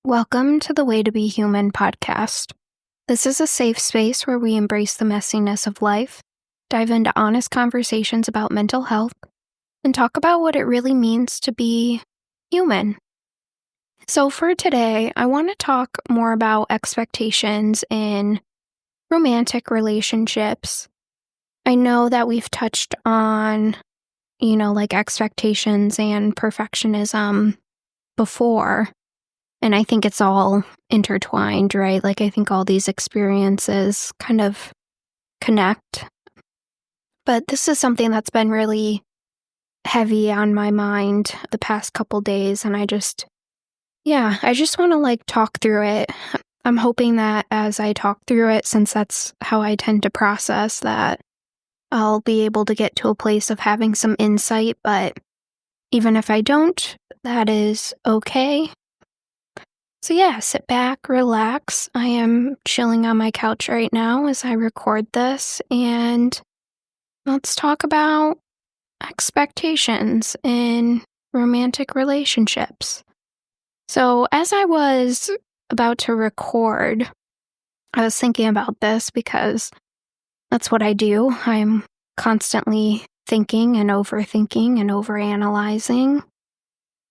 Welcome to the Way to Be Human podcast. This is a safe space where we embrace the messiness of life, dive into honest conversations about mental health, and talk about what it really means to be human. So, for today, I want to talk more about expectations in romantic relationships. I know that we've touched on, expectations and perfectionism before. And I think it's all intertwined, right? Like, I think all these experiences kind of connect. But this is something that's been really heavy on my mind the past couple days. And I just want to talk through it. I'm hoping that as I talk through it, since that's how I tend to process, that I'll be able to get to a place of having some insight. But even if I don't, that is okay. So sit back, relax. I am chilling on my couch right now as I record this, and let's talk about expectations in romantic relationships. So as I was about to record, I was thinking about this because that's what I do. I'm constantly thinking and overthinking and overanalyzing,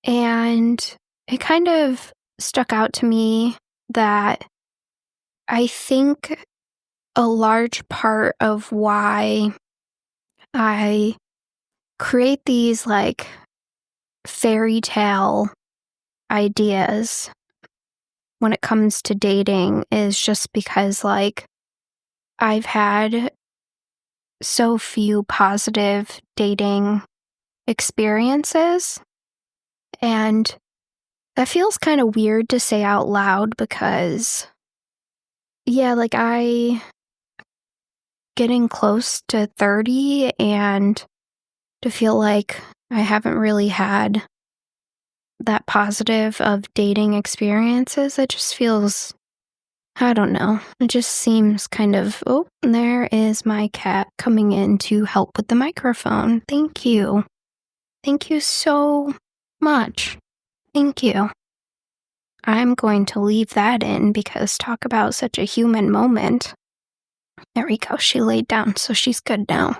and it kind of stuck out to me that I think a large part of why I create these fairy tale ideas when it comes to dating is just because I've had so few positive dating experiences, and that feels kind of weird to say out loud because, I getting close to 30 and to feel like I haven't really had that positive of dating experiences. It just feels, I don't know. It just seems kind of, oh, there is my cat coming in to help with the microphone. Thank you. Thank you so much. Thank you. I'm going to leave that in because talk about such a human moment. There we go. She laid down, so she's good now.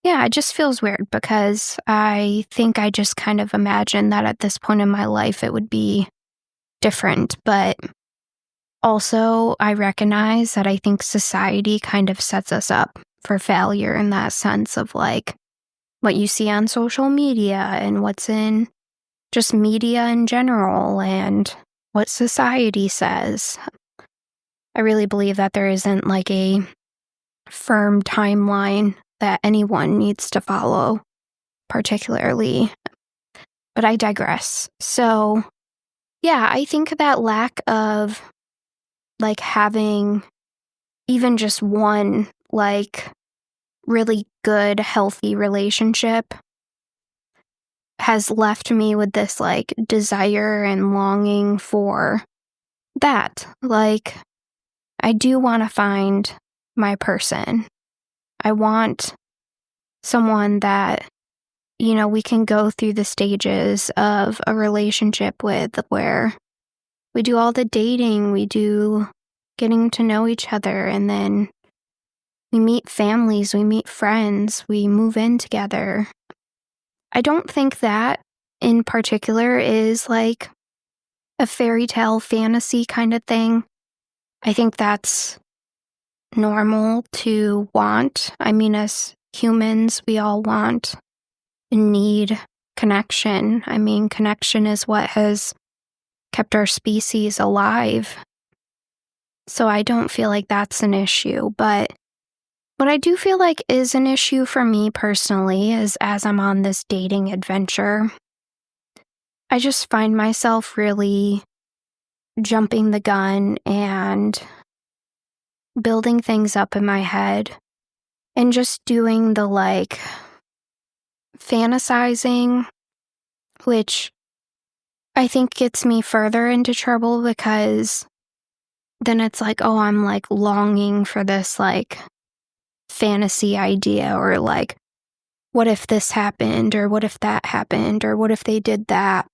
Yeah, it just feels weird because I think I just kind of imagined that at this point in my life it would be different. But also, I recognize that I think society kind of sets us up for failure in that sense of what you see on social media and what's in just media in general and what society says. I really believe that there isn't a firm timeline that anyone needs to follow, particularly. But I digress. So, I think that lack of having even just one really good, healthy relationship has left me with this desire and longing for that. I do want to find my person. I want someone that, we can go through the stages of a relationship with where we do all the dating, we do getting to know each other, and then we meet families, we meet friends, we move in together. I don't think that in particular is a fairy tale fantasy kind of thing. I think that's normal to want. I mean, as humans, we all want and need connection. I mean, connection is what has kept our species alive. So I don't feel like that's an issue. But what I do feel like is an issue for me personally is as I'm on this dating adventure, I just find myself really jumping the gun and building things up in my head and just doing the fantasizing, which I think gets me further into trouble because then it's oh, I'm longing for this fantasy idea or what if this happened or what if that happened or what if they did that.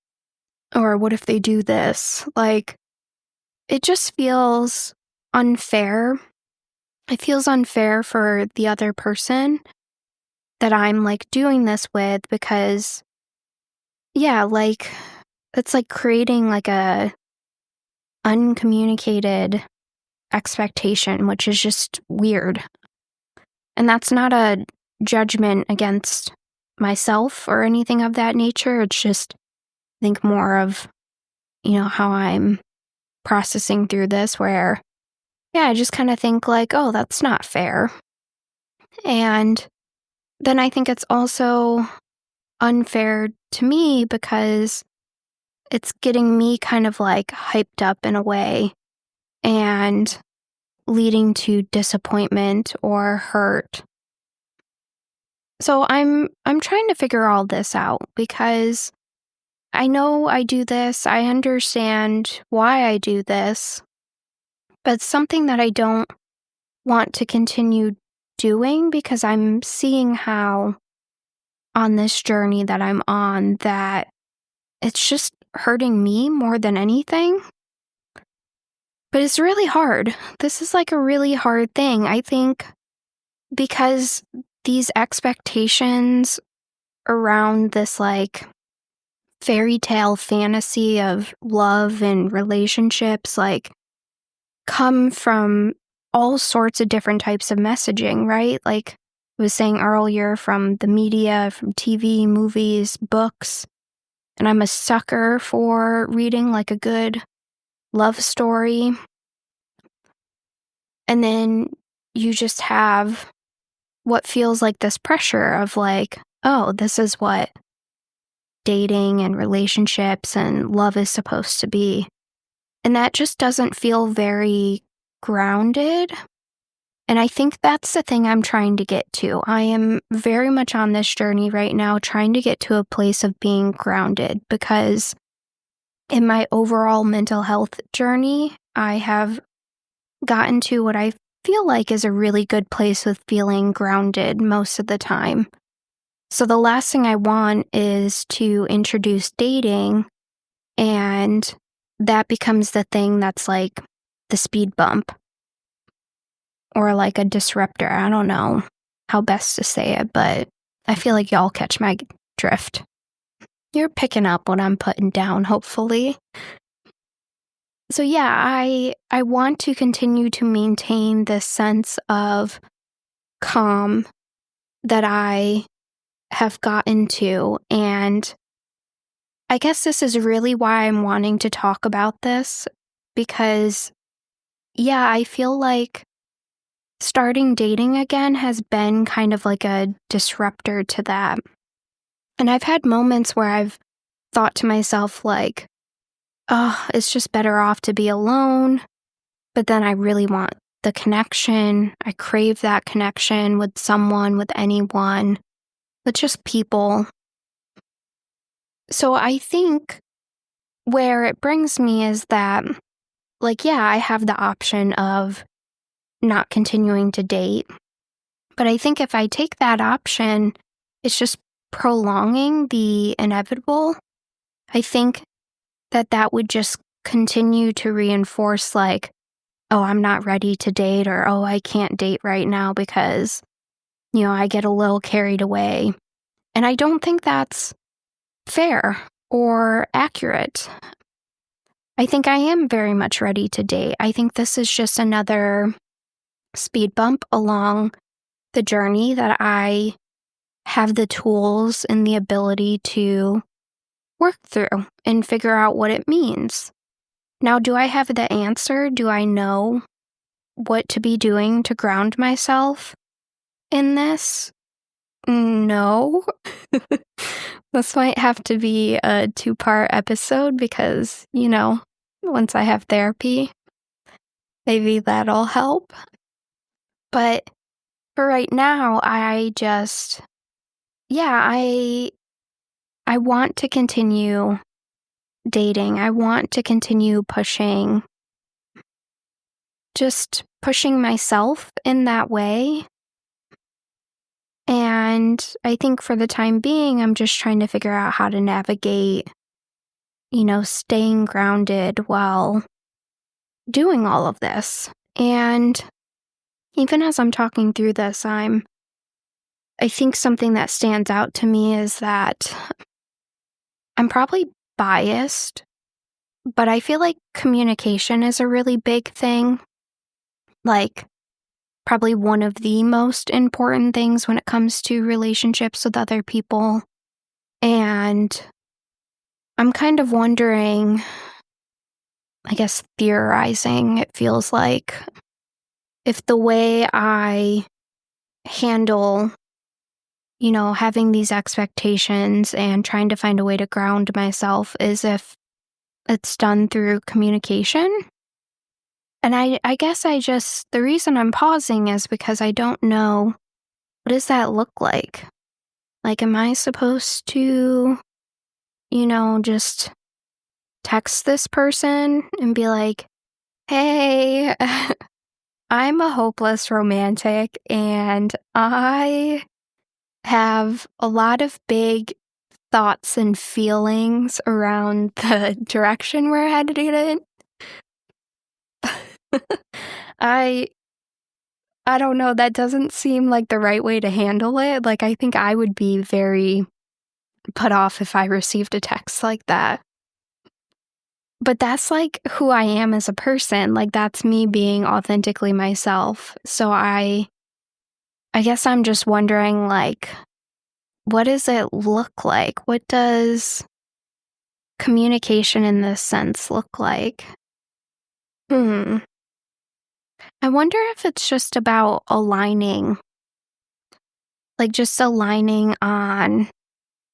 Or what if they do this? Like, it just feels unfair. It feels unfair for the other person that I'm, like, doing this with because, yeah, like, it's like creating, like, a uncommunicated expectation, which is just weird. And that's not a judgment against myself or anything of that nature. It's just, I think, more of, how I'm processing through this where, yeah, I just kind of think like, oh, that's not fair. And then I think it's also unfair to me because it's getting me kind of like hyped up in a way and leading to disappointment or hurt. So I'm trying to figure all this out because I know I do this, I understand why I do this, but it's something that I don't want to continue doing because I'm seeing how on this journey that I'm on that it's just hurting me more than anything. But it's really hard. This is like a really hard thing. I think because these expectations around this like fairy tale fantasy of love and relationships like come from all sorts of different types of messaging, right? Like I was saying earlier, from the media, from TV, movies, books. And I'm a sucker for reading like a good love story. And then you just have what feels like this pressure of like, oh, this is what dating and relationships and love is supposed to be. And that just doesn't feel very grounded. And I think that's the thing I'm trying to get to. I am very much on this journey right now, trying to get to a place of being grounded because in my overall mental health journey, I have gotten to what I feel like is a really good place with feeling grounded most of the time. So the last thing I want is to introduce dating and that becomes the thing that's like the speed bump or like a disruptor. I don't know how best to say it, but I feel like y'all catch my drift. You're picking up what I'm putting down, hopefully. So yeah, I want to continue to maintain this sense of calm that I have gotten to, and I guess this is really why I'm wanting to talk about this because yeah, I feel like starting dating again has been kind of like a disruptor to that. And I've had moments where I've thought to myself like, oh, it's just better off to be alone. But then I really want the connection. I crave that connection with someone, with anyone, with just people. So I think where it brings me is that, like, yeah, I have the option of not continuing to date. But I think if I take that option, it's just prolonging the inevitable. I think that would just continue to reinforce, like, oh, I'm not ready to date, or oh, I can't date right now because, I get a little carried away. And I don't think that's fair or accurate. I think I am very much ready to date. I think this is just another speed bump along the journey that I have the tools and the ability to work through and figure out what it means. Now, do I have the answer? Do I know what to be doing to ground myself in this? No. This might have to be a 2-part episode because, once I have therapy, maybe that'll help. But for right now, I want to continue dating. I want to continue just pushing myself in that way. And I think for the time being, I'm just trying to figure out how to navigate, staying grounded while doing all of this. And even as I'm talking through this, I think something that stands out to me is that I'm probably biased, but I feel like communication is a really big thing. Like, probably one of the most important things when it comes to relationships with other people. And I'm kind of wondering, I guess theorizing, it feels like, if the way I handle, having these expectations and trying to find a way to ground myself is if it's done through communication. And I guess the reason I'm pausing is because I don't know, what does that look like? Like, am I supposed to, just text this person and be like, hey, I'm a hopeless romantic and I have a lot of big thoughts and feelings around the direction we're headed in. I I don't know, that doesn't seem like the right way to handle it. Like, I think I would be very put off if I received a text like that. But that's, like, who I am as a person, like, that's me being authentically myself. So I guess I'm just wondering, like, what does it look like? What does communication in this sense look like? Hmm. I wonder if it's just about aligning, like, just aligning on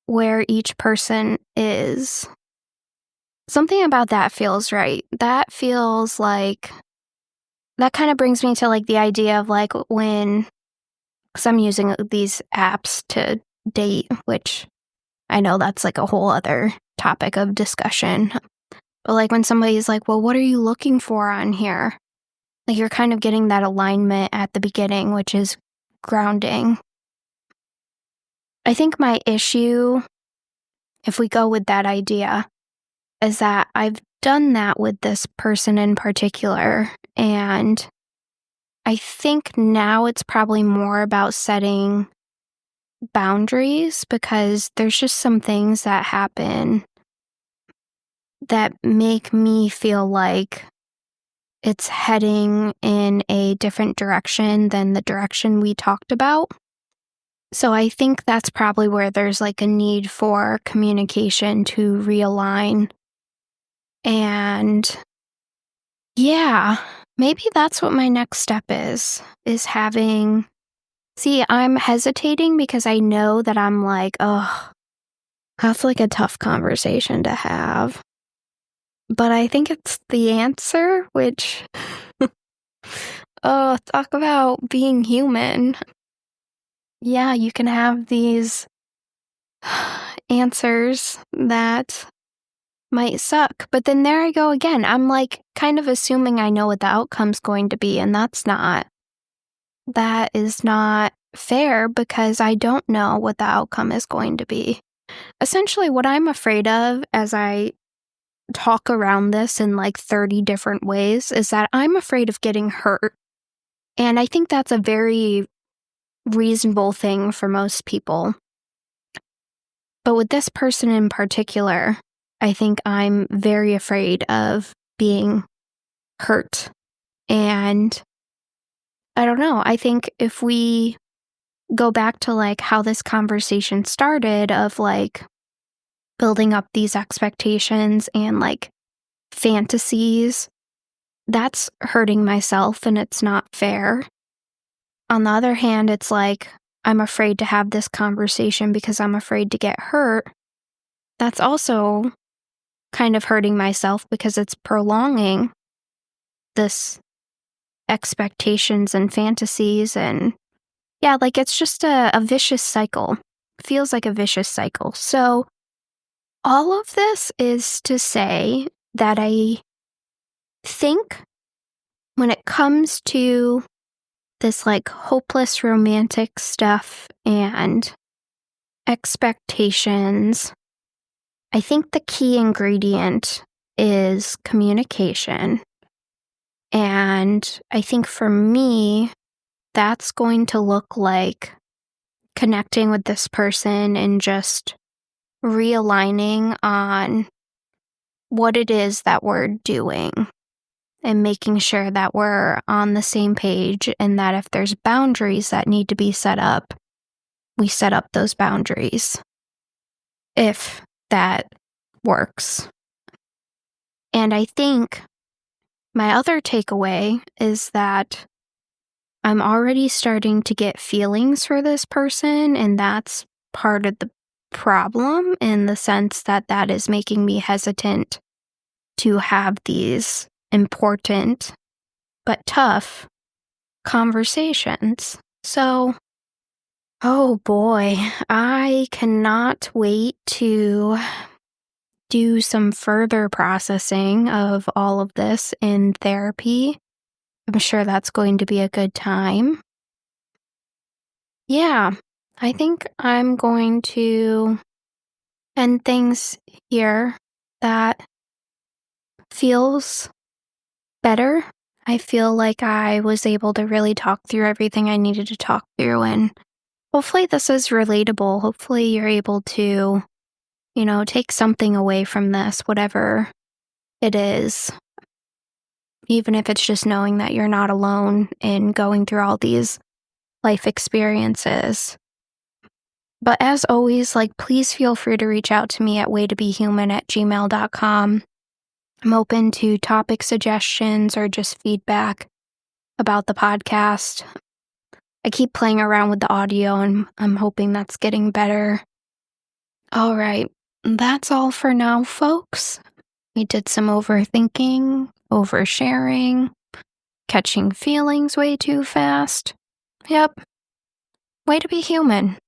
where each person is. Something about that feels right. That feels like that kinda brings me to, like, the idea of, like, when 'cause I'm using these apps to date, which I know that's, like, a whole other topic of discussion. But, like, when somebody's like, "Well, what are you looking for on here?" Like, you're kind of getting that alignment at the beginning, which is grounding. I think my issue, if we go with that idea, is that I've done that with this person in particular, and I think now it's probably more about setting boundaries because there's just some things that happen that make me feel like it's heading in a different direction than the direction we talked about. So I think that's probably where there's like a need for communication to realign. And yeah, maybe that's what my next step is having. See, I'm hesitating because I know that I'm like, oh, that's like a tough conversation to have. But I think it's the answer, which, oh, talk about being human. Yeah, you can have these answers that might suck. But then there I go again. I'm like kind of assuming I know what the outcome's going to be, and that is not fair because I don't know what the outcome is going to be. Essentially, what I'm afraid of as I talk around this in like 30 different ways is that I'm afraid of getting hurt. And I think that's a very reasonable thing for most people. But with this person in particular, I think I'm very afraid of being hurt. And I don't know. I think if we go back to like how this conversation started of like building up these expectations and like fantasies, that's hurting myself and it's not fair. On the other hand, it's like I'm afraid to have this conversation because I'm afraid to get hurt. That's also kind of hurting myself because it's prolonging this expectations and fantasies. And yeah, like it's just a vicious cycle. Feels like a vicious cycle. So all of this is to say that I think when it comes to this like hopeless romantic stuff and expectations, I think the key ingredient is communication. And I think for me, that's going to look like connecting with this person and just realigning on what it is that we're doing and making sure that we're on the same page and that if there's boundaries that need to be set up, we set up those boundaries. If that works. And I think my other takeaway is that I'm already starting to get feelings for this person, and that's part of the problem in the sense that that is making me hesitant to have these important but tough conversations. So, oh boy, I cannot wait to do some further processing of all of this in therapy. I'm sure that's going to be a good time. Yeah, I think I'm going to end things here. That feels better. I feel like I was able to really talk through everything I needed to talk through, and hopefully this is relatable. Hopefully you're able to, take something away from this, whatever it is. Even if it's just knowing that you're not alone in going through all these life experiences. But as always, please feel free to reach out to me at waytobehuman@gmail.com. I'm open to topic suggestions or just feedback about the podcast. I keep playing around with the audio and I'm hoping that's getting better. All right, that's all for now, folks. We did some overthinking, oversharing, catching feelings way too fast. Yep, way to be human.